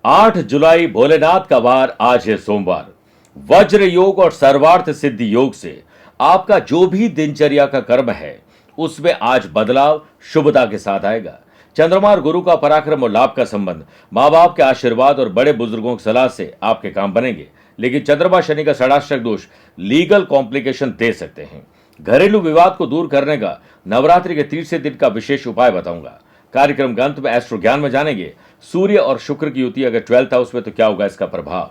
8 जुलाई भोलेनाथ का वार आज है सोमवार। वज्र योग और सर्वार्थ सिद्धि योग से आपका जो भी दिनचर्या का कर्म है उसमें आज बदलाव शुभता के साथ आएगा। चंद्रमा और गुरु का पराक्रम और लाभ का संबंध, माँ बाप के आशीर्वाद और बड़े बुजुर्गों की सलाह से आपके काम बनेंगे। लेकिन चंद्रमा शनि का षडाष्टक दोष लीगल कॉम्प्लिकेशन दे सकते हैं। घरेलू विवाद को दूर करने का नवरात्रि के तीसरे दिन का विशेष उपाय बताऊंगा। कार्यक्रम के अंत में एस्ट्रो ज्ञान में जानेंगे सूर्य और शुक्र की युति अगर 12th हाउस में तो क्या होगा इसका प्रभाव।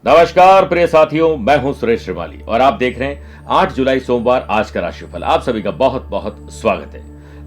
नमस्कार प्रिय साथियों, मैं हूं सुरेश श्रीमाली और आप देख रहे हैं 8 जुलाई सोमवार आज का राशिफल। आप सभी का बहुत बहुत स्वागत है।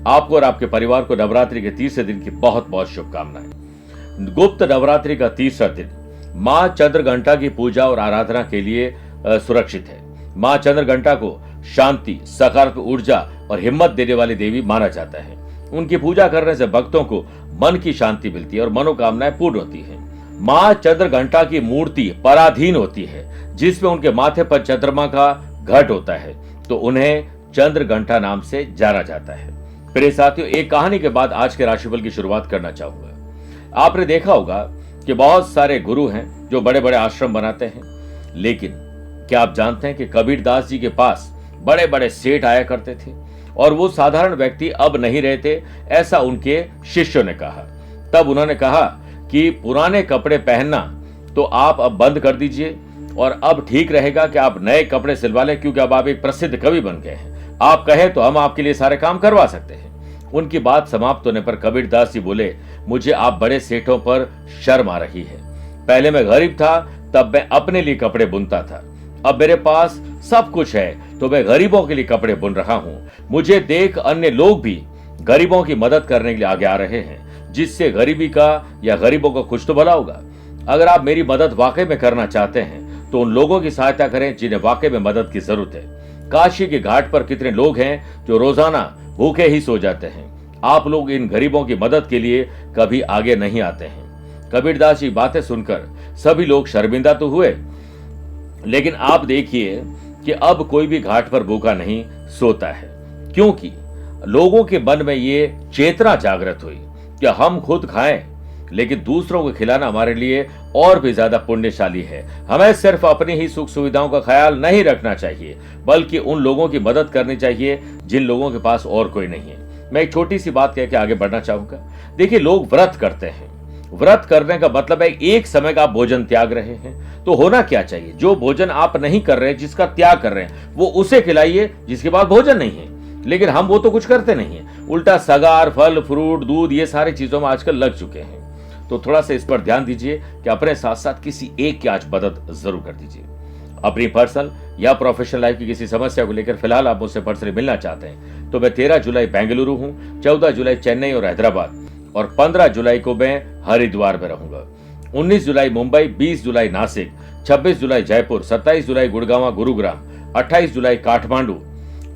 आपको और आपके परिवार को नवरात्रि के तीसरे दिन की बहुत बहुत शुभकामनाएं। गुप्त नवरात्रि का तीसरा दिन मां चंद्रघंटा की पूजा और आराधना के लिए सुरक्षित है। मां चंद्रघंटा को शांति, सकारात्मक ऊर्जा और हिम्मत देने वाली देवी माना जाता है। उनकी पूजा करने से भक्तों को मन की शांति मिलती है और मनोकामनाएं पूर्ण होती हैं। मां चंद्रघंटा की मूर्ति पराधीन होती है, जिसमें उनके माथे पर चंद्रमा का घट होता है, तो उन्हें चंद्रघंटा नाम से जाना जाता है। प्रिय साथियों, एक कहानी के बाद आज के राशिफल की शुरुआत करना चाहूंगा। आपने देखा होगा कि बहुत सारे गुरु हैं जो बड़े बड़े आश्रम बनाते हैं, लेकिन क्या आप जानते हैं कि कबीरदास जी के पास बड़े बड़े सेठ आया करते थे और वो साधारण व्यक्ति अब नहीं रहते, ऐसा उनके शिष्यों ने कहा। तब उन्होंने कहा कि पुराने कपड़े पहनना तो आप अब बंद कर दीजिए और अब ठीक रहेगा कि आप नए कपड़े सिलवा लें, क्योंकि अब आप एक प्रसिद्ध कवि बन गए हैं। आप कहें तो हम आपके लिए सारे काम करवा सकते हैं। उनकी बात समाप्त होने पर कबीरदास जी बोले, मुझे आप बड़े सेठों पर शर्म आ रही है। पहले मैं गरीब था, तब मैं अपने लिए कपड़े बुनता था। अब मेरे पास सब कुछ है तो मैं गरीबों के लिए कपड़े बुन रहा हूं। मुझे देख अन्य लोग भी गरीबों की मदद करने के लिए आगे आ रहे हैं, जिससे गरीबी का या गरीबों का कुछ तो भला होगा। अगर आप मेरी मदद वाकई में करना चाहते हैं तो उन लोगों की सहायता करें जिन्हें वाकई में मदद की जरूरत है। काशी के घाट पर कितने लोग हैं जो रोजाना भूखे ही सो जाते हैं। आप लोग इन गरीबों की मदद के लिए कभी आगे नहीं आते हैं। कबीरदास जी बातें सुनकर सभी लोग शर्मिंदा तो हुए, लेकिन आप देखिए कि अब कोई भी घाट पर भूखा नहीं सोता है, क्योंकि लोगों के मन में ये चेतना जागृत हुई कि हम खुद खाएं, लेकिन दूसरों को खिलाना हमारे लिए और भी ज्यादा पुण्यशाली है। हमें सिर्फ अपनी ही सुख सुविधाओं का ख्याल नहीं रखना चाहिए, बल्कि उन लोगों की मदद करनी चाहिए जिन लोगों के पास और कोई नहीं है। मैं एक छोटी सी बात कह के आगे बढ़ना चाहूंगा। देखिए, लोग व्रत करते हैं। व्रत करने का मतलब है एक समय का भोजन त्याग रहे हैं, तो होना क्या चाहिए? जो भोजन आप नहीं कर रहे, जिसका त्याग कर रहे हैं, वो उसे खिलाइए जिसके पास भोजन नहीं है। लेकिन हम वो तो कुछ करते नहीं है, उल्टा सगार, फल, फ्रूट, दूध, ये सारी चीजों में आजकल लग चुके हैं। तो थोड़ा सा इस पर ध्यान दीजिए कि अपने साथ साथ किसी एक की आज मदद जरूर कर दीजिए। अपनी पर्सनल या प्रोफेशनल लाइफ की किसी समस्या को लेकर फिलहाल आप मुझसे पर्सनली मिलना चाहते हैं तो मैं 13 जुलाई बेंगलुरु हूँ, 14 जुलाई चेन्नई और हैदराबाद, और 15 जुलाई को मैं हरिद्वार में रहूंगा। 19 जुलाई मुंबई, 20 जुलाई नासिक, 26 जुलाई जयपुर, 27 जुलाई गुड़गांव गुरुग्राम, 28 जुलाई काठमांडू,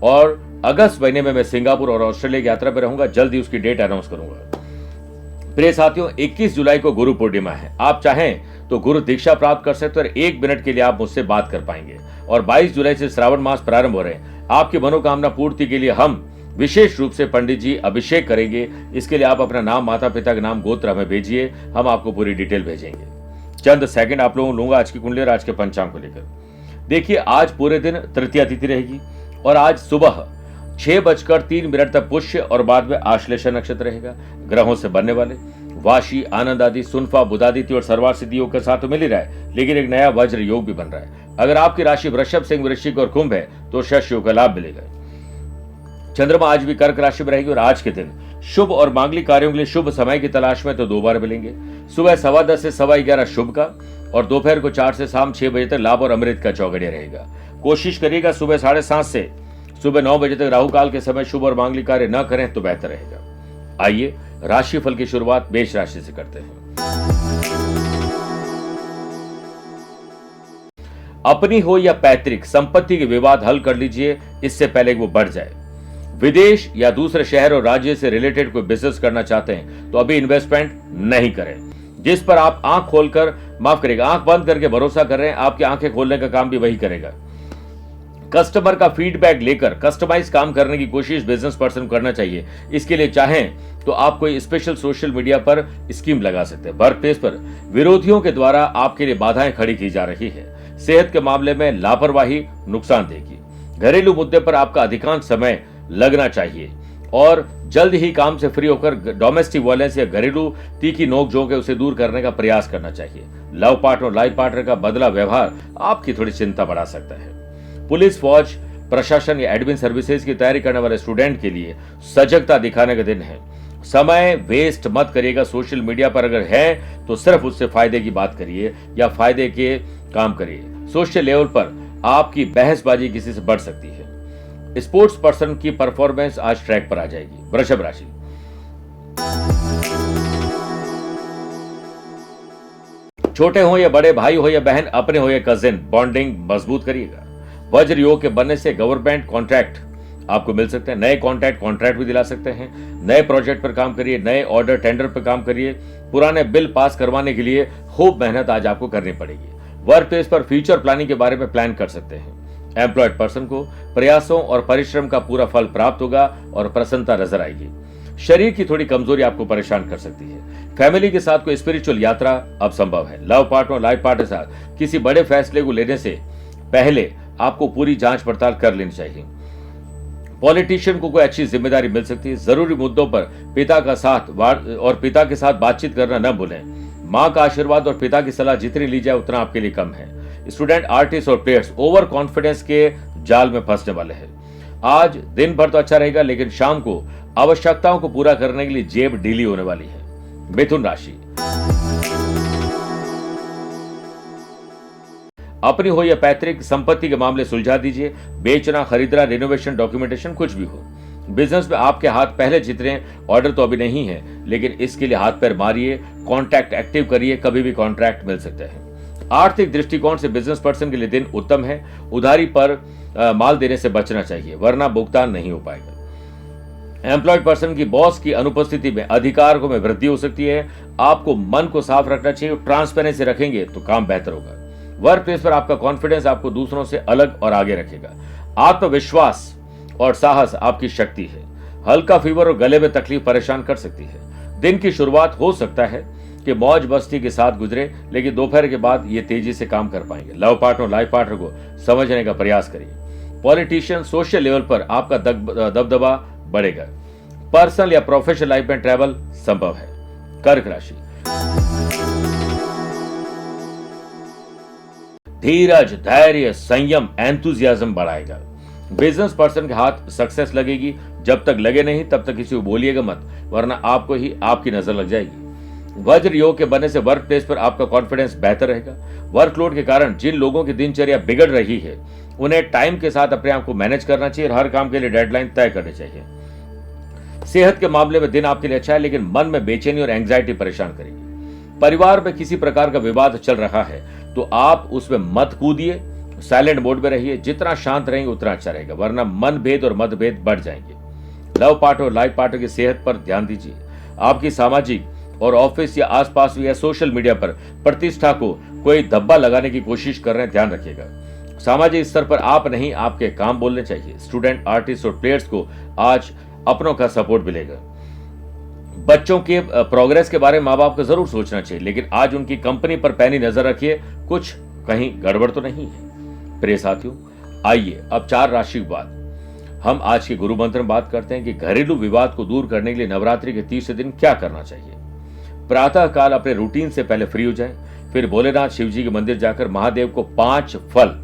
और अगस्त महीने में मैं सिंगापुर और ऑस्ट्रेलिया की यात्रा पर रहूंगा। जल्दी उसकी डेट अनाउंस करूंगा। प्रिय साथियों, 21 जुलाई को गुरु पूर्णिमा है। आप चाहें तो गुरु दीक्षा प्राप्त कर सकते हैं और 1 मिनट के लिए आप मुझसे बात कर पाएंगे। और 22 जुलाई से श्रावण मास प्रारंभ हो रहे हैं। आपकी मनोकामना पूर्ति के लिए हम विशेष रूप से पंडित जी अभिषेक करेंगे। इसके लिए आप अपना नाम, माता पिता का नाम, गोत्र हमें भेजिए, हम आपको पूरी डिटेल भेजेंगे। चंद सेकंड आप लोगों को लूंगा आज की कुंडली और आज के पंचांग को लेकर। देखिए, आज पूरे दिन तृतीया तिथि रहेगी और आज सुबह 6:03 तक पुष्य और बाद में आश्लेषा नक्षत्र रहेगा। ग्रहों से बनने वाले वाशी, आनंद आदि, सुनफा, बुधादित्य और सर्वार सिद्धि योग के साथ तो मिल ही रहा है, लेकिन एक नया वज्र योग भी बन रहा है। अगर आपकी राशि वृषभ, सिंह, वृश्चिक और कुंभ है तो शश योग का लाभ मिलेगा। चंद्रमा आज भी कर्क राशि में रहेगी और आज के दिन शुभ और मांगलिक कार्यों के लिए शुभ समय की तलाश में तो 2 बार मिलेंगे। सुबह 10:15 से 11:15 शुभ का और दोपहर को 4 से शाम 6 बजे तक लाभ और अमृत का चौगड़िया रहेगा। कोशिश करिएगा सुबह 7:30 से सुबह 9 बजे तक राहु काल के समय शुभ और मांगलिक कार्य न करें तो बेहतर रहेगा। आइए राशिफल की शुरुआत मेष राशि से करते हैं। अपनी हो या पैतृक संपत्ति के विवाद हल कर लीजिए, इससे पहले वो बढ़ जाए। विदेश या दूसरे शहर और राज्य से रिलेटेड कोई बिजनेस करना चाहते हैं तो अभी इन्वेस्टमेंट नहीं करें। जिस पर आप आंख खोलकर, माफ करेगा, आंख बंद करके भरोसा कर रहे हैं, आपकी आंखें खोलने का काम भी वही करेगा। कस्टमर का फीडबैक लेकर कस्टमाइज काम करने की कोशिश बिजनेस पर्सन को करना चाहिए। इसके लिए चाहें तो आप कोई स्पेशल सोशल मीडिया पर स्कीम लगा सकते हैं। वर्क प्लेस पर विरोधियों के द्वारा आपके लिए बाधाएं खड़ी की जा रही है। सेहत के मामले में लापरवाही नुकसान देगी। घरेलू मुद्दे पर आपका अधिकांश समय लगना चाहिए और जल्द ही काम से फ्री होकर डोमेस्टिक वायलेंस या घरेलू तीखी नोकझोंक है उसे दूर करने का प्रयास करना चाहिए। लव पार्टनर और लाइफ पार्टनर का बदला व्यवहार आपकी थोड़ी चिंता बढ़ा सकता है। पुलिस, फौज, प्रशासन या एडमिन सर्विसेज की तैयारी करने वाले स्टूडेंट के लिए सजगता दिखाने का दिन है। समय वेस्ट मत करिएगा। सोशल मीडिया पर अगर है तो सिर्फ उससे फायदे की बात करिए या फायदे के काम करिए। सोशल लेवल पर आपकी बहसबाजी किसी से बढ़ सकती है। स्पोर्ट्स पर्सन की परफॉर्मेंस आज ट्रैक पर आ जाएगी। वृषभ राशि, छोटे हो या बड़े, भाई हो या बहन, अपने हो या कजिन, बॉन्डिंग मजबूत करिएगा। वज्र योग के बनने से गवर्नमेंट कॉन्ट्रैक्ट आपको मिल सकते हैं। नए कॉन्ट्रैक्ट भी दिला सकते हैं। नए प्रोजेक्ट पर काम करिए, नए ऑर्डर टेंडर पर काम करिए। पुराने बिल पास करवाने के लिए खूब मेहनत आज आपको करनी पड़ेगी। वर्क प्लेस पर फ्यूचर प्लानिंग के बारे में प्लान कर सकते हैं। एम्प्लॉयड पर्सन को प्रयासों और परिश्रम का पूरा फल प्राप्त होगा और प्रसन्नता नजर आएगी। शरीर की थोड़ी कमजोरी आपको परेशान कर सकती है। फैमिली के साथ कोई स्पिरिचुअल यात्रा अब संभव है। लव पार्टनर और लाइफ पार्टनर के साथ किसी बड़े फैसले को लेने से पहले आपको पूरी जांच पड़ताल कर लेनी चाहिए। पॉलिटिशियन को कोई अच्छी जिम्मेदारी मिल सकती है। जरूरी मुद्दों पर पिता के साथ बातचीत करना न भूलें। मां का आशीर्वाद और पिता की सलाह जितनी ली जाए उतना आपके लिए कम है। स्टूडेंट, आर्टिस्ट और प्लेयर्स ओवर कॉन्फिडेंस के जाल में फंसने वाले हैं। आज दिन भर तो अच्छा रहेगा, लेकिन शाम को आवश्यकताओं को पूरा करने के लिए जेब ढीली होने वाली है। मिथुन राशि, अपनी हो या पैतृक संपत्ति के मामले सुलझा दीजिए। बेचना, खरीदना, रिनोवेशन, डॉक्यूमेंटेशन कुछ भी हो। बिजनेस में आपके हाथ पहले जितने ऑर्डर तो अभी नहीं है, लेकिन इसके लिए हाथ पैर मारिए, कॉन्ट्रैक्ट एक्टिव करिए, कभी भी कॉन्ट्रैक्ट मिल सकते हैं। आर्थिक दृष्टिकोण से बिजनेस पर्सन के लिए दिन उत्तम है। उधारी पर माल देने से बचना चाहिए, वरना भुगतान नहीं हो पाएगा। एम्प्लॉयड पर्सन की बॉस की अनुपस्थिति में अधिकारों में वृद्धि हो सकती है। आपको मन को साफ रखना चाहिए। ट्रांसपेरेंसी रखेंगे तो काम बेहतर होगा। वर्क प्लेस पर आपका कॉन्फिडेंस आपको दूसरों से अलग और आगे रखेगा। आत्मविश्वास और साहस आपकी शक्ति है। हल्का फीवर और गले में तकलीफ परेशान कर सकती है। दिन की शुरुआत हो सकता है कि मौज मस्ती के साथ गुजरे, लेकिन दोपहर के बाद ये तेजी से काम कर पाएंगे। लव पार्टनर और लाइफ पार्टनर को समझने का प्रयास करिए। पॉलिटिशियन, सोशल लेवल पर आपका दबदबा बढ़ेगा। पर्सनल या प्रोफेशनल लाइफ में ट्रैवल संभव है। कर्क राशि, धीरज, धैर्य, संयम, एंथुजियाज्म बढ़ाएगा। बिजनेस पर्सन के हाथ सक्सेस लगेगी। जब तक लगे नहीं तब तक किसी को बोलिएगा मत, वरना आपको ही आपकी नजर लग जाएगी। वज्र योग के बनने से वर्क प्लेस पर आपका कॉन्फिडेंस बेहतर रहेगा। वर्कलोड के कारण जिन लोगों की दिनचर्या बिगड़ रही है उन्हें टाइम के साथ अपने आप को मैनेज करना चाहिए और हर काम के लिए डेडलाइन तय करनी चाहिए। सेहत के मामले में दिन आपके लिए अच्छा है, लेकिन मन में बेचैनी और एंग्जाइटी परेशान करेगी। परिवार में किसी प्रकार का विवाद चल रहा है तो आप उसमें मत कूदिए, साइलेंट मोड में रहिए। जितना शांत रहेंगे उतना अच्छा रहेगा, वरना मनभेद और मतभेद बढ़ जाएंगे। लव पार्टनर और लाइफ पार्टनर की सेहत पर ध्यान दीजिए। आपकी सामाजिक और ऑफिस या आसपास या सोशल मीडिया पर प्रतिष्ठा को कोई धब्बा लगाने की कोशिश कर रहे हैं, ध्यान रखिएगा। सामाजिक स्तर पर आप नहीं, आपके काम बोलने चाहिए। स्टूडेंट, आर्टिस्ट और प्लेयर्स को आज अपनों का सपोर्ट मिलेगा। बच्चों के प्रोग्रेस के बारे में माँ बाप को जरूर सोचना चाहिए, लेकिन आज उनकी कंपनी पर पैनी नजर रखिए, कुछ कहीं गड़बड़ तो नहीं है। प्रिय साथियों, आइए अब 4 राशि के बाद हम आज के गुरु मंत्र में बात करते हैं कि घरेलू विवाद को दूर करने के लिए नवरात्रि के 30 दिन क्या करना चाहिए। प्रातः काल अपने रूटीन से पहले फ्री हो जाएं, फिर भोलेनाथ शिव जी के मंदिर जाकर महादेव को 5 फल,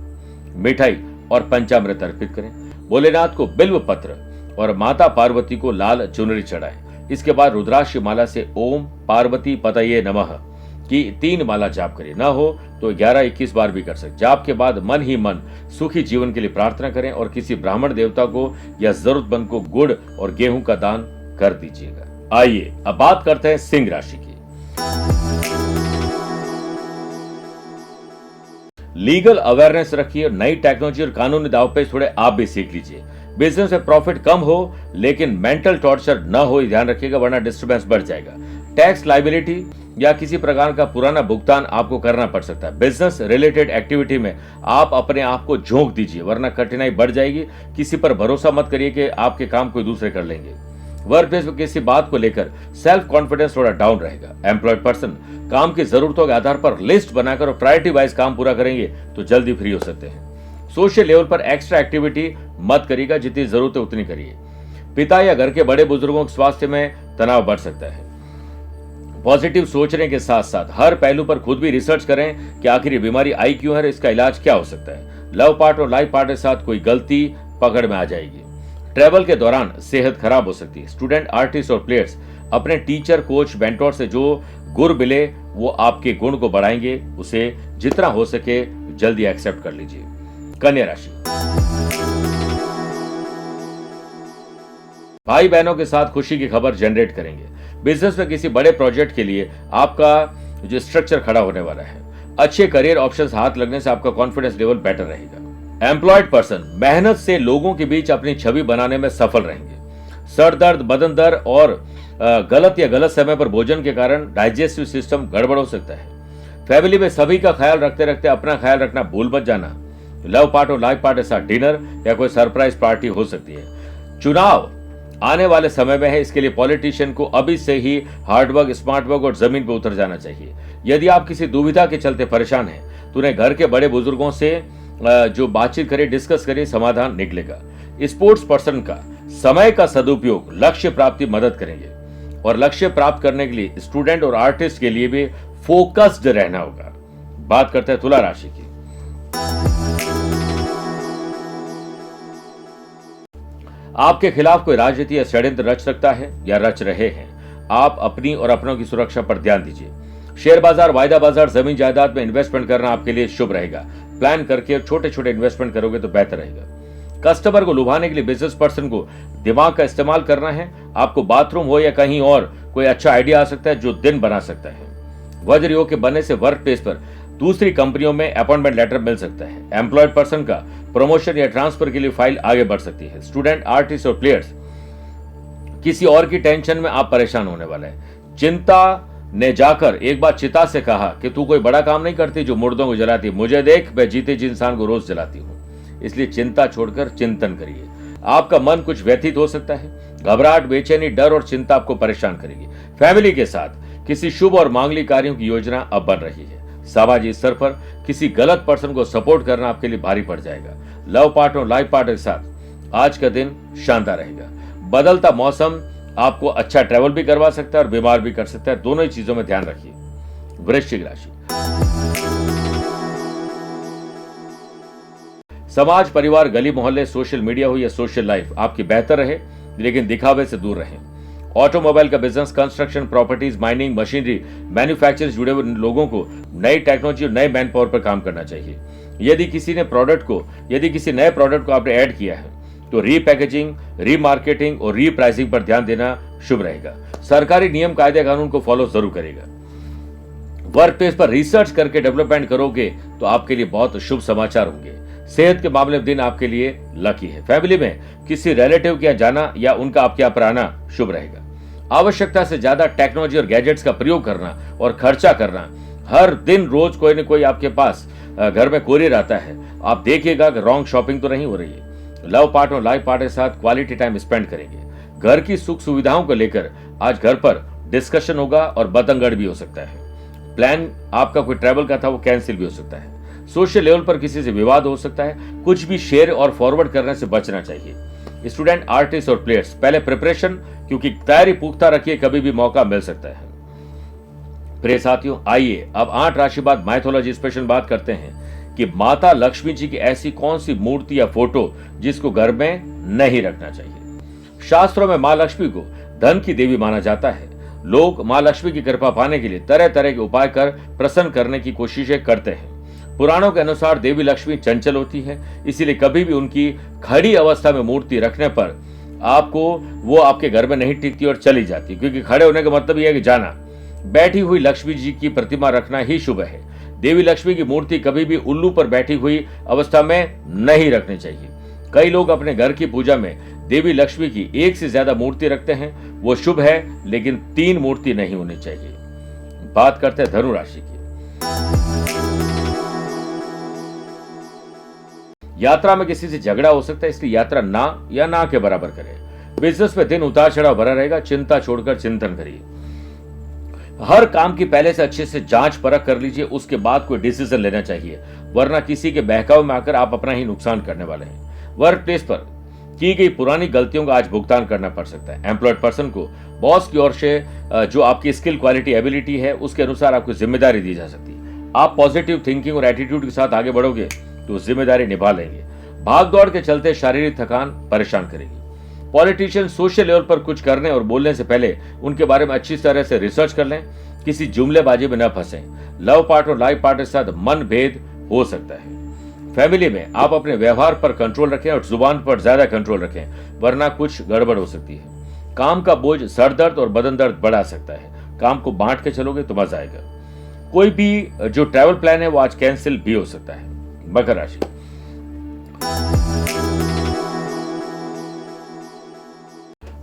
मिठाई और पंचामृत अर्पित करें। भोलेनाथ को बिल्व पत्र और माता पार्वती को लाल चुनरी चढ़ाएं। इसके बाद रुद्राक्ष माला से ओम पार्वती पतये नमः की 3 माला जाप करें। ना हो तो 11-21 बार भी कर सकते। जाप के बाद मन ही मन सुखी जीवन के लिए प्रार्थना करें और किसी ब्राह्मण देवता को या जरूरतमंद को गुड़ और गेहूं का दान कर दीजिएगा। आइए अब बात करते हैं सिंह राशि की। लीगल अवेयरनेस रखिए। नई टेक्नोलॉजी और कानूनी दावपेच थोड़े आप भी सीख लीजिए। बिजनेस में प्रॉफिट कम हो लेकिन मेंटल टॉर्चर न हो, ध्यान रखिएगा, वरना डिस्टर्बेंस बढ़ जाएगा। टैक्स लायबिलिटी या किसी प्रकार का पुराना भुगतान आपको करना पड़ सकता है। बिजनेस रिलेटेड एक्टिविटी में आप अपने आप को झोंक दीजिए, वरना कठिनाई बढ़ जाएगी। किसी पर भरोसा मत करिए कि आपके काम कोई दूसरे कर लेंगे। वर्क प्लेस में किसी बात को लेकर सेल्फ कॉन्फिडेंस थोड़ा डाउन रहेगा। एम्प्लॉयड पर्सन काम की जरूरतों के आधार पर लिस्ट बनाकर और प्रायोरिटी वाइज काम पूरा करेंगे तो जल्दी फ्री हो सकते हैं। सोशल लेवल पर एक्स्ट्रा एक्टिविटी मत करिएगा, जितनी जरूरत है उतनी करिए। पिता या घर के बड़े बुजुर्गों के स्वास्थ्य में तनाव बढ़ सकता है। पॉजिटिव सोचने के साथ साथ हर पहलू पर खुद भी रिसर्च करें कि आखिर ये बीमारी आई क्यों है और इसका इलाज क्या हो सकता है। लव पार्ट और लाइफ पार्ट के साथ कोई गलती पकड़ में आ जाएगी। ट्रैवल के दौरान सेहत खराब हो सकती है। स्टूडेंट, आर्टिस्ट और प्लेयर्स अपने टीचर, कोच, मेंटोर से जो गुर मिले वो आपके गुण को बढ़ाएंगे। उसे जितना हो सके जल्दी एक्सेप्ट कर लीजिए। कन्या राशि, भाई बहनों के साथ खुशी की खबर जनरेट करेंगे। बिजनेस में किसी बड़े प्रोजेक्ट के लिए आपका जो स्ट्रक्चर खड़ा होने वाला है। अच्छे करियर ऑप्शंस हाथ लगने से आपका कॉन्फिडेंस लेवल बेटर रहेगा। एम्प्लॉयड पर्सन मेहनत से लोगों के बीच अपनी छवि बनाने में सफल रहेंगे। सर दर्द, बदन दर्द और गलत समय पर भोजन के कारण डाइजेस्टिव सिस्टम गड़बड़ हो सकता है। फैमिली में सभी का ख्याल रखते रखते अपना ख्याल रखना भूल मत जाना। लव पार्ट और लाइफ पार्ट के साथ डिनर या कोई सरप्राइज पार्टी हो सकती है। चुनाव आने वाले समय में है, इसके लिए पॉलिटिशियन को अभी से ही हार्डवर्क, स्मार्ट वर्क और जमीन पर उतर जाना चाहिए। यदि आप किसी दुविधा के चलते परेशान हैं तो उन्हें घर के बड़े बुजुर्गों से जो बातचीत करिए, डिस्कस करिए, समाधान निकलेगा। स्पोर्ट्स पर्सन का समय का सदुपयोग लक्ष्य प्राप्ति मदद करेंगे और लक्ष्य प्राप्त करने के लिए स्टूडेंट और आर्टिस्ट के लिए भी फोकस्ड रहना होगा। बात करते हैं तुला राशि की। आपके खिलाफ कोई राजनीति या षड्यंत्र रच सकता है या रच रहे हैं। आप अपनी और अपनों की सुरक्षा पर ध्यान दीजिए। शेयर बाजार, वायदा बाजार, जमीन जायदाद में इन्वेस्टमेंट करना आपके लिए शुभ रहेगा। प्लान करके छोटे छोटे इन्वेस्टमेंट करोगे तो बेहतर रहेगा। कस्टमर को लुभाने के लिए बिजनेस पर्सन को दिमाग का इस्तेमाल करना है। आपको बाथरूम हो या कहीं और कोई अच्छा आइडिया आ सकता है जो दिन बना सकता है। वज्र योग के बनने से वर्क प्लेस पर दूसरी कंपनियों में अपॉइंटमेंट लेटर मिल सकता है। एम्प्लॉयड पर्सन का प्रमोशन या ट्रांसफर के लिए फाइल आगे बढ़ सकती है। स्टूडेंट, आर्टिस्ट और प्लेयर्स किसी और की टेंशन में आप परेशान होने वाले हैं। चिंता ने जाकर एक बार चिता से कहा कि तू कोई बड़ा काम नहीं करती जो मुर्दों को जलाती, मुझे देख मैं जीते जी इंसान को रोज जलाती हूं। इसलिए चिंता छोड़कर चिंतन करिए। आपका मन कुछ व्यथित हो सकता है। घबराहट, बेचैनी, डर और चिंता आपको परेशान करेगी। फैमिली के साथ किसी शुभ और मांगलिक कार्यों की योजना अब बन रही है। सामाजिक स्तर पर किसी गलत पर्सन को सपोर्ट करना आपके लिए भारी पड़ जाएगा। लव पार्ट और लाइफ पार्ट के साथ आज का दिन शानदार रहेगा। बदलता मौसम आपको अच्छा ट्रैवल भी करवा सकता है और बीमार भी कर सकता है। दोनों ही चीजों में ध्यान रखिए। वृश्चिक राशि, समाज, परिवार, गली मोहल्ले, सोशल मीडिया हो या सोशल लाइफ आपकी बेहतर रहे, लेकिन दिखावे से दूर रहें। ऑटोमोबाइल का business, construction, properties, mining, machinery, manufacture जुड़े हुए लोगों को नई टेक्नोलॉजी और नए मैन पावर पर काम करना चाहिए। यदि किसी नए प्रोडक्ट को आपने ऐड किया है तो रीपैकेजिंग, रीमार्केटिंग और रीप्राइसिंग पर ध्यान देना शुभ रहेगा। सरकारी नियम, कायदे, कानून को फॉलो जरूर करेगा। वर्क प्लेस पर रिसर्च करके डेवलपमेंट करोगे तो आपके लिए बहुत शुभ समाचार होंगे। सेहत के मामले में दिन आपके लिए लकी है। फैमिली में किसी रिलेटिव के यहाँ जाना या उनका आपके यहाँ पर आना शुभ रहेगा। आवश्यकता से ज्यादा टेक्नोलॉजी और गैजेट्स का प्रयोग करना और खर्चा करना, हर दिन रोज कोई न कोई आपके पास घर में कोरियर आता है, आप देखिएगा कि रॉन्ग शॉपिंग तो नहीं हो रही है। लव पार्ट और लाइफ पार्ट के साथ क्वालिटी टाइम स्पेंड करेंगे। घर की सुख सुविधाओं को लेकर आज घर पर डिस्कशन होगा और बतंगड़ भी हो सकता है। प्लान आपका कोई ट्रैवल का था वो कैंसिल भी हो सकता है। सोशल लेवल पर किसी से विवाद हो सकता है। कुछ भी शेयर और फॉरवर्ड करने से बचना चाहिए। स्टूडेंट, आर्टिस्ट और प्लेयर्स पहले प्रिपरेशन, क्योंकि तैयारी पुख्ता रखिए, कभी भी मौका मिल सकता है। प्रिय साथियों, आइए अब 8 राशि बाद माइथोलॉजी स्पेशल बात करते हैं कि माता लक्ष्मी जी की ऐसी कौन सी मूर्ति या फोटो जिसको घर में नहीं रखना चाहिए। शास्त्रों में मां लक्ष्मी को धन की देवी माना जाता है। लोग मां लक्ष्मी की कृपा पाने के लिए तरह तरह के उपाय कर प्रसन्न करने की कोशिशें करते हैं। पुराणों के अनुसार देवी लक्ष्मी चंचल होती है, इसीलिए कभी भी उनकी खड़ी अवस्था में मूर्ति रखने पर वो आपके घर में नहीं टिकती और चली जाती, क्योंकि खड़े होने का मतलब यह है कि जाना। बैठी हुई लक्ष्मी जी की प्रतिमा रखना ही शुभ है। देवी लक्ष्मी की मूर्ति कभी भी उल्लू पर बैठी हुई अवस्था में नहीं रखनी चाहिए। कई लोग अपने घर की पूजा में देवी लक्ष्मी की एक से ज्यादा मूर्ति रखते हैं वो शुभ है, लेकिन 3 मूर्ति नहीं होनी चाहिए। बात करते हैं धनु राशि की। यात्रा में किसी से झगड़ा हो सकता है, इसलिए यात्रा ना के बराबर करें। बिजनेस में दिन उतार चढ़ाव भरा रहेगा, चिंता छोड़कर चिंतन करिए। हर काम की पहले से अच्छे से जांच परख कर लीजिए, उसके बाद कोई डिसीजन लेना चाहिए, वरना किसी के बहकावे में आकर आप अपना ही नुकसान करने वाले हैं। वर्क प्लेस पर की गई पुरानी गलतियों का आज भुगतान करना पड़ सकता है। एम्प्लॉयड पर्सन को बॉस की ओर से जो आपकी स्किल, क्वालिटी, एबिलिटी है उसके अनुसार आपको जिम्मेदारी दी जा सकती है। आप पॉजिटिव थिंकिंग और एटीट्यूड के साथ आगे बढ़ोगे तो जिम्मेदारी निभा लेंगे। भाग दौड़ के चलते शारीरिक थकान परेशान करेगी। पॉलिटिशियन सोशल लेवल पर कुछ करने और बोलने से पहले उनके बारे में अच्छी तरह से रिसर्च कर लें, किसी जुमलेबाजी में न फंसें। लव पार्टनर और लाइफ पार्टनर के साथ मनभेद हो सकता है। फैमिली में आप अपने व्यवहार पर कंट्रोल रखें और जुबान पर ज्यादा कंट्रोल रखें, वरना कुछ गड़बड़ हो सकती है। काम का बोझ सर दर्द और बदन दर्द बढ़ा सकता है। काम को बांट के चलोगे तो मजा आएगा। कोई भी जो ट्रैवल प्लान है वो आज कैंसिल भी हो सकता है। मकर राशि,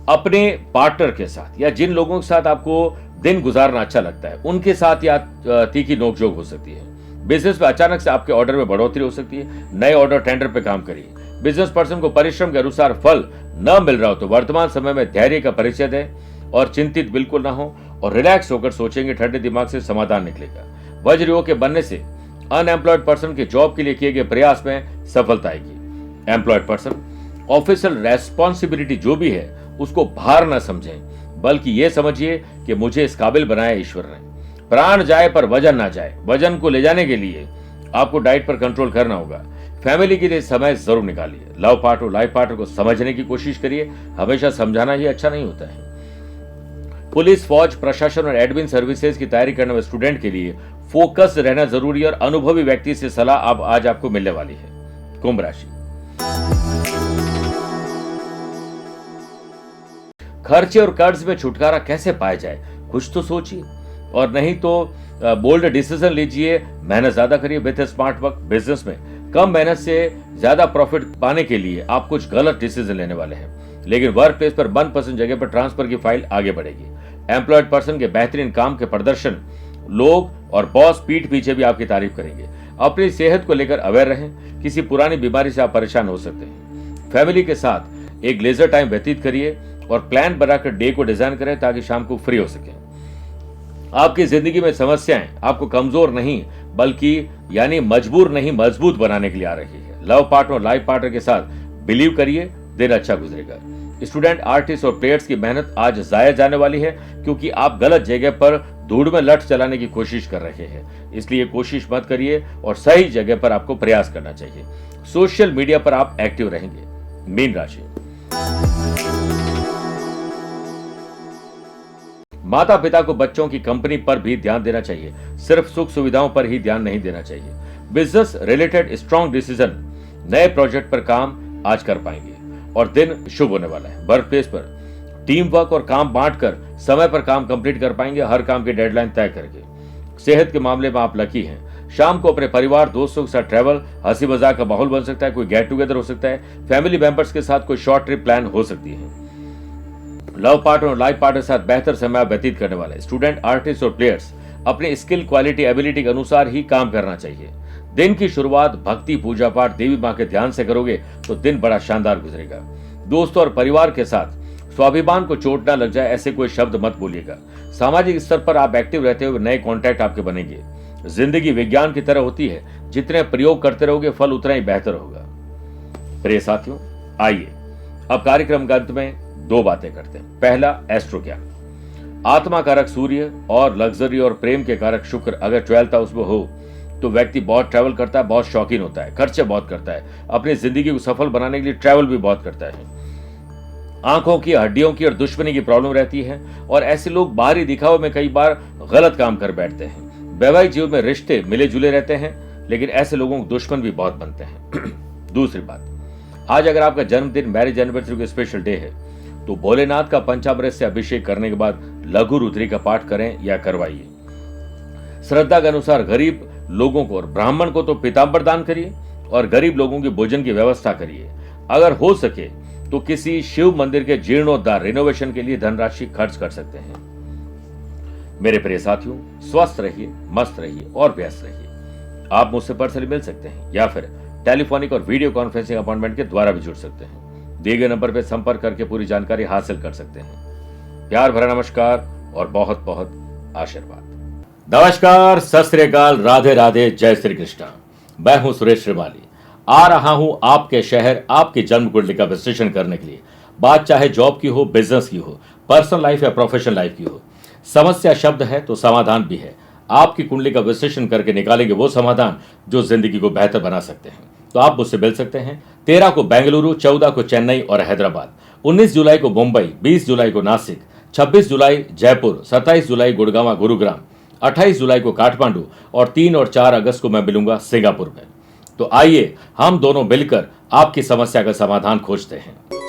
अपने पार्टनर के साथ या जिन लोगों के साथ आपको दिन गुजारना अच्छा लगता है उनके साथ या तीखी नोकझोंक हो सकती है। बिजनेस में अचानक से आपके ऑर्डर में बढ़ोतरी हो सकती है। नए ऑर्डर टेंडर पे काम करिए। बिजनेस पर्सन को परिश्रम के अनुसार फल न मिल रहा हो तो वर्तमान समय में धैर्य का परिचय दें और चिंतित बिल्कुल ना हो और रिलैक्स होकर सोचेंगे, ठंडे दिमाग से समाधान निकलेगा। वज्र योग के बनने से अनएम्प्लॉयड पर्सन के जॉब के लिए किए गए प्रयास में सफलता आएगी। एम्प्लॉयड पर्सन ऑफिशियल रेस्पॉन्सिबिलिटी जो भी है उसको भार न समझें, बल्कि ये समझिए कि मुझे इस काबिल बनाया ईश्वर ने। प्राण जाए पर वजन ना जाए। वजन को ले जाने के लिए आपको डाइट पर कंट्रोल करना होगा। फैमिली के लिए समय जरूर निकालिए। लव पार्टनर, लाइफ पार्टनर को समझने की कोशिश करिए। हमेशा समझाना ही अच्छा नहीं होता है। पुलिस, फौज, प्रशासन और एडमिन सर्विसेज की तैयारी करने वाले स्टूडेंट के लिए फोकस रहना जरूरी है और अनुभवी व्यक्ति से सलाह आज आपको मिलने वाली है। कुंभ राशि, खर्चे और कर्ज में छुटकारा कैसे पाया जाए, कुछ तो सोचिए और नहीं तो बोल्ड डिसीजन लीजिए। मेहनत ज्यादा करिए विद स्मार्ट वर्क। बिजनेस में कम मेहनत से ज्यादा प्रॉफिट पाने के लिए आप कुछ गलत डिसीजन लेने वाले हैं, लेकिन वर्क प्लेस पर मनपसंद जगह पर ट्रांसफर की फाइल आगे बढ़ेगी। एम्प्लॉयड पर्सन के बेहतरीन काम के प्रदर्शन लोग और बॉस पीठ पीछे भी आपकी तारीफ करेंगे। अपनी सेहत को लेकर अवेयर रहें, किसी पुरानी बीमारी से आप परेशान हो सकते हैं। फैमिली के साथ एक लेजर टाइम व्यतीत करिए और प्लान बनाकर डे को डिजाइन करें ताकि शाम को फ्री हो सके। आपकी जिंदगी में समस्याएं आपको कमजोर नहीं बल्कि यानी मजबूर नहीं मजबूत बनाने के लिए आ रही है। लव पार्टनर और लाइफ पार्टनर के साथ बिलीव करिए, दिन अच्छा गुजरेगा। स्टूडेंट, आर्टिस्ट और प्लेयर्स की मेहनत आज जाया जाने वाली है क्योंकि आप गलत जगह पर धूड़ में लट चलाने की कोशिश कर रहे हैं, इसलिए कोशिश मत करिए और सही जगह पर आपको प्रयास करना चाहिए। सोशल मीडिया पर आप एक्टिव रहेंगे। मीन राशि, माता पिता को बच्चों की कंपनी पर भी ध्यान देना चाहिए, सिर्फ सुख सुविधाओं पर ही ध्यान नहीं देना चाहिए। बिजनेस रिलेटेड स्ट्रॉन्ग डिसीजन, नए प्रोजेक्ट पर काम आज कर पाएंगे और दिन शुभ होने वाला है। वर्क प्लेस पर टीम वर्क और काम बांटकर समय पर काम कंप्लीट कर पाएंगे, हर काम की डेडलाइन तय करके। सेहत के मामले में आप लकी हैं। शाम को अपने परिवार दोस्तों के साथ ट्रैवल, हंसी मजाक का माहौल बन सकता है, कोई गेट टुगेदर हो सकता है। फैमिली मेंबर्स के साथ कोई शॉर्ट ट्रिप प्लान हो सकती है। लव पार्टनर और लाइफ पार्टनर के साथ बेहतर समय व्यतीत करने वाले स्टूडेंट, आर्टिस्ट और प्लेयर्स अपने स्किल, क्वालिटी, एबिलिटी के अनुसार ही काम करना चाहिए। दिन की शुरुआत भक्ति, पूजा पाठ, देवी मां के ध्यान से करोगे तो दिन बड़ा शानदार गुजरेगा। दोस्तों और परिवार के साथ स्वाभिमान को चोट न लग जाए ऐसे कोई शब्द मत बोलिएगा। सामाजिक स्तर पर आप एक्टिव रहते हुए नए कॉन्टैक्ट आपके बनेंगे। जिंदगी विज्ञान की तरह होती है, जितने प्रयोग करते रहोगे फल उतना ही बेहतर होगा। प्रिय साथियों, आइए अब कार्यक्रम के अंत में 2 बातें करते हैं। पहला, एस्ट्रो ज्ञान। आत्मा कारक सूर्य और लग्जरी और प्रेम के कारक शुक्र अगर 12th हाउस में हो तो व्यक्ति बहुत ट्रैवल करता है, बहुत शौकीन होता है, खर्चे बहुत करता है, अपनी जिंदगी को सफल बनाने के लिए ट्रैवल भी बहुत करता है। आंखों की, हड्डियों की और दुश्मनी की प्रॉब्लम रहती है और ऐसे लोग बाहरी दिखावे में कई बार गलत काम कर बैठते हैं। वैवाहिक जीवन में रिश्ते मिले जुले रहते हैं, लेकिन ऐसे लोगों को दुश्मन भी बहुत बनते हैं। दूसरी बात, आज अगर आपका जन्मदिन, मैरिज एनिवर्सरी का स्पेशल डे है तो भोलेनाथ का पंचामृत से अभिषेक करने के बाद लघु रुद्री का पाठ करें या करवाइए। श्रद्धा के अनुसार गरीब लोगों को और ब्राह्मण को तो पीताम्बर दान करिए और गरीब लोगों के भोजन की व्यवस्था करिए। अगर हो सके तो किसी शिव मंदिर के जीर्णोद्धार रिनोवेशन के लिए धनराशि खर्च कर सकते हैं। मेरे प्रिय साथियों, स्वस्थ रहिए, मस्त रहिए और व्यस्त रहिए। आप मुझसे पर्सनली मिल सकते हैं या फिर टेलीफोनिक और वीडियो कॉन्फ्रेंसिंग अपॉइंटमेंट के द्वारा भी जुड़ सकते हैं। दिए गए नंबर पर संपर्क करके पूरी जानकारी हासिल कर सकते हैं। प्यार भरा नमस्कार और बहुत बहुत आशीर्वाद। नमस्कार, सत श्री अकाल, राधे राधे, जय श्री कृष्ण। मैं हूं सुरेश श्रीमाली। आ रहा हूं आपके शहर, आपकी जन्म कुंडली का विश्लेषण करने के लिए। बात चाहे जॉब की हो, बिजनेस की हो, पर्सनल लाइफ या प्रोफेशनल लाइफ की हो। समस्या शब्द है तो समाधान भी है। आपकी कुंडली का विश्लेषण करके निकालेंगे वो समाधान जो जिंदगी को बेहतर बना सकते हैं। तो आप मुझसे मिल सकते हैं 13 को बेंगलुरु, 14 को चेन्नई और हैदराबाद, 19 जुलाई को मुंबई, 20 जुलाई को नासिक, 26 जुलाई जयपुर, 27 जुलाई गुड़गांव गुरुग्राम, 28 जुलाई को काठमांडू और 3 और 4 अगस्त को मैं मिलूंगा सिंगापुर में। तो आइए हम दोनों मिलकर आपकी समस्या का समाधान खोजते हैं।